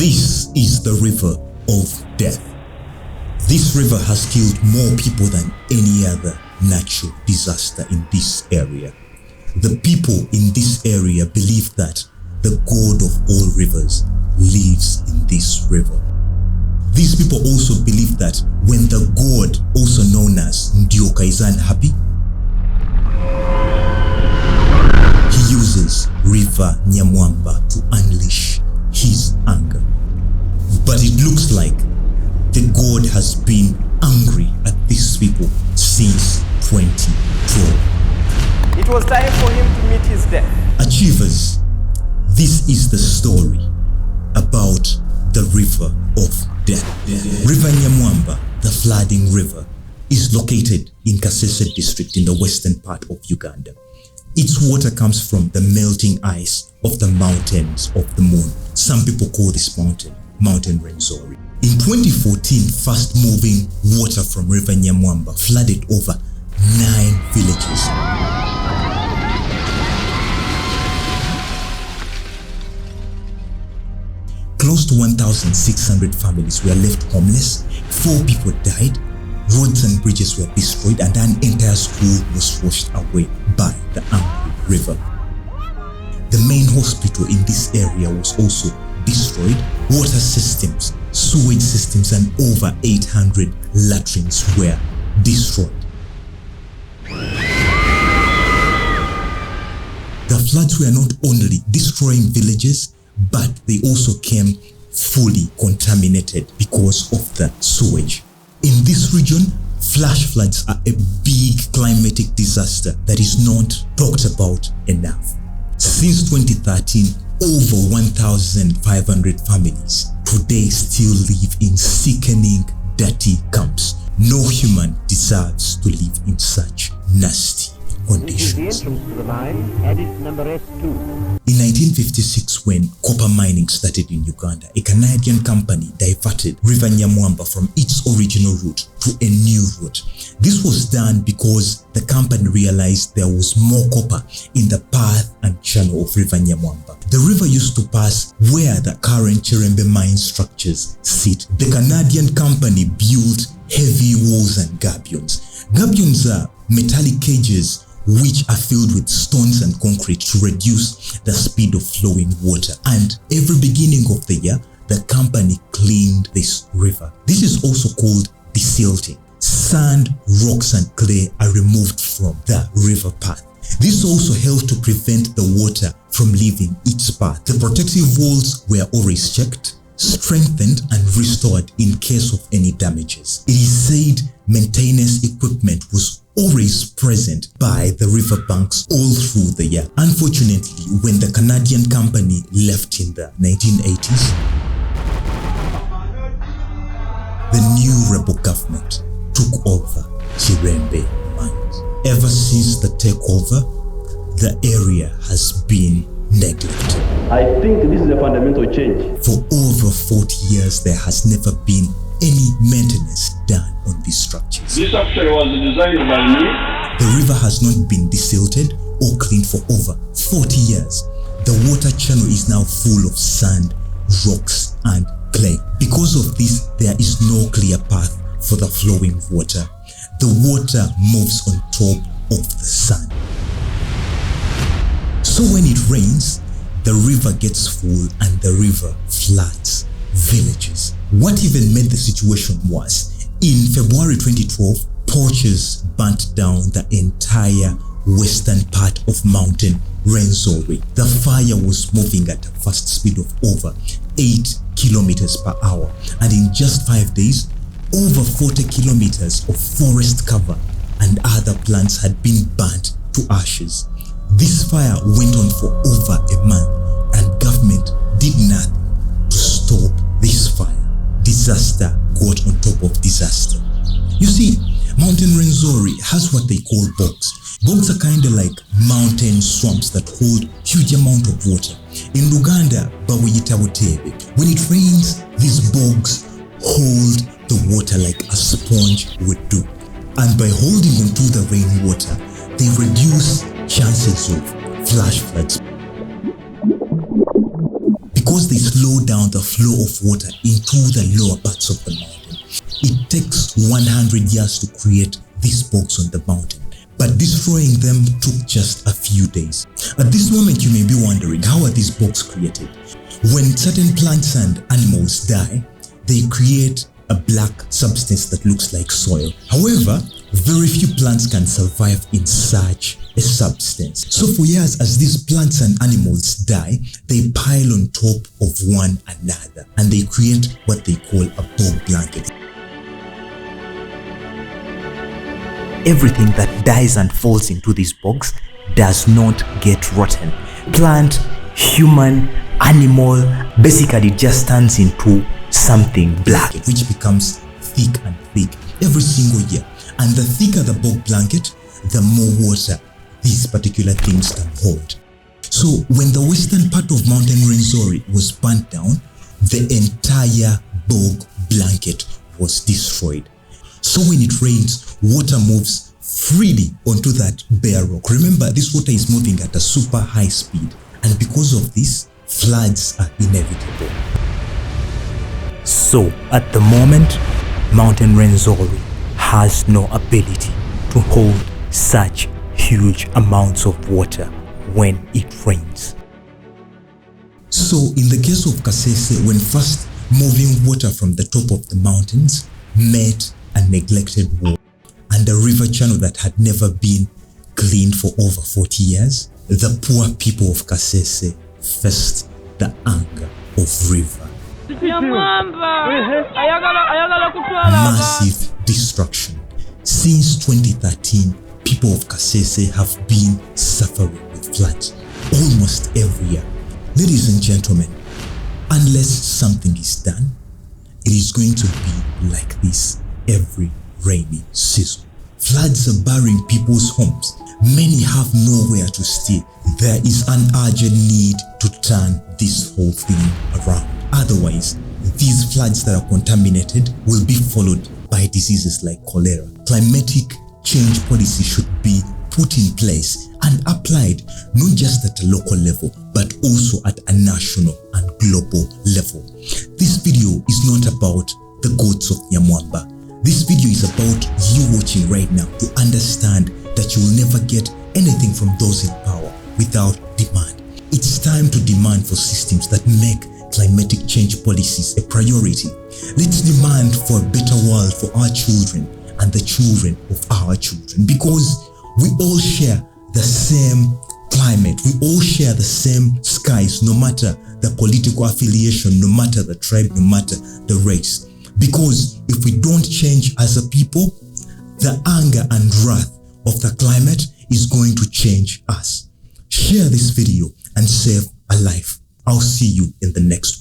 This is the river of death. This river has killed more people than any other natural disaster in this area. The people in this area believe that the God of all rivers lives in this river. These people also believe that when the god, also known as Ndioka, is unhappy, he uses River Nyamwamba to unleash his anger. But it looks like the god has been angry at these people since 2012. It was time for him to meet his death. Achievers, this is the story about the river of death. River Nyamwamba, the flooding river, is located in Kasese district in the western part of Uganda. Its water comes from the melting ice of the mountains of the moon. Some people call this mountain Mountain Rwenzori. In 2014, fast-moving water from River Nyamwamba flooded over 9 villages. Close to 1,600 families were left homeless, 4 people died, roads and bridges were destroyed, and an entire school was washed away by the angry river. The main hospital in this area was also destroyed. Water systems, sewage systems, and over 800 latrines were destroyed. The floods were not only destroying villages, but they also came fully contaminated because of the sewage. In this region, flash floods are a big climatic disaster that is not talked about enough. Since 2013, over 1,500 families today still live in sickening, dirty camps. No human deserves to live in such nasty conditions. This is the entrance to the mine, edit number S2. In 1956, when copper mining started in Uganda, a Canadian company diverted River Nyamwamba from its original route to a new route. This was done because the company realized there was more copper in the path and channel of River Nyamwamba. The river used to pass where the current Chirembe mine structures sit. The Canadian company built heavy walls and gabions. Gabions are metallic cages which are filled with stones and concrete to reduce the speed of flowing water. And every beginning of the year, the company cleaned this river. This is also called desilting. Sand, rocks, and clay are removed from the river path. This also helped to prevent the water from leaving its path. The protective walls were always checked, strengthened, and restored in case of any damages. It is said maintenance equipment was always present by the riverbanks all through the year. Unfortunately, when the Canadian company left in the 1980s, the new rebel government took over Chirembe mines. Ever since the takeover, the area has been neglected. I think this is a fundamental change. For over 40 years, there has never been any maintenance done on these structures. This actually was designed by me. The river has not been desilted or cleaned for over 40 years. The water channel is now full of sand, rocks, and clay. Because of this, there is no clear path for the flowing water. The water moves on top of the sand. So when it rains, the river gets full and the river floods villages. What even made the situation worse, in February 2012, poachers burnt down the entire western part of Mountain Rwenzori. The fire was moving at a fast speed of over 8 kilometers per hour, and in just 5 days, over 40 kilometers of forest cover and other plants had been burnt to ashes. This fire went on for over a month, and government did nothing to stop this fire. Disaster got on top of disaster. You see, Mountain Rwenzori has what they call bogs. Bogs are kind of like mountain swamps that hold huge amount of water. In Uganda, bawiyita butebe. When it rains, these bogs hold the water like a sponge would do. And by holding onto the rainwater, they reduce chances of flash floods. because they slow down the flow of water into the lower parts of the mountain. It takes 100 years to create these bogs on the mountain, but destroying them took just a few days. At this moment, you may be wondering, how are these bogs created? When certain plants and animals die, they create a black substance that looks like soil. However, very few plants can survive in such a substance. So for years, as these plants and animals die, they pile on top of one another and they create what they call a bog blanket. Everything that dies and falls into these bogs does not get rotten. Plant, human, animal, basically just turns into something black, which becomes thick and thick every single year. And the thicker the bog blanket, the more water these particular things can hold. So when the western part of Mountain Rwenzori was burnt down, the entire bog blanket was destroyed. So when it rains, water moves freely onto that bare rock. Remember, this water is moving at a super high speed, and because of this, floods are inevitable. So at the moment, Mountain Rwenzori has no ability to hold such huge amounts of water when it rains. So in the case of Kasese, when fast moving water from the top of the mountains met a neglected wall and a river channel that had never been cleaned for over 40 years, the poor people of Kasese faced the anger of river. Massive destruction. Since 2013, people of Kasese have been suffering with floods almost every year. Ladies and gentlemen, unless something is done, it is going to be like this every rainy season. Floods are burying people's homes. Many have nowhere to stay. There is an urgent need to turn this whole thing around. Otherwise, these floods that are contaminated will be followed by diseases like cholera. Climatic change policy should be put in place and applied not just at a local level, but also at a national and global level. This video is not about the goats of Nyamwamba. This video is about you watching right now to understand that you will never get anything from those in power without demand. It's time to demand for systems that make climatic change policies a priority. Let's demand for a better world for our children and the children of our children, because we all share the same climate, we all share the same skies, no matter the political affiliation, no matter the tribe, no matter the race. Because if we don't change as a people, the anger and wrath of the climate is going to change us. Share this video and save a life. I'll see you in the next one.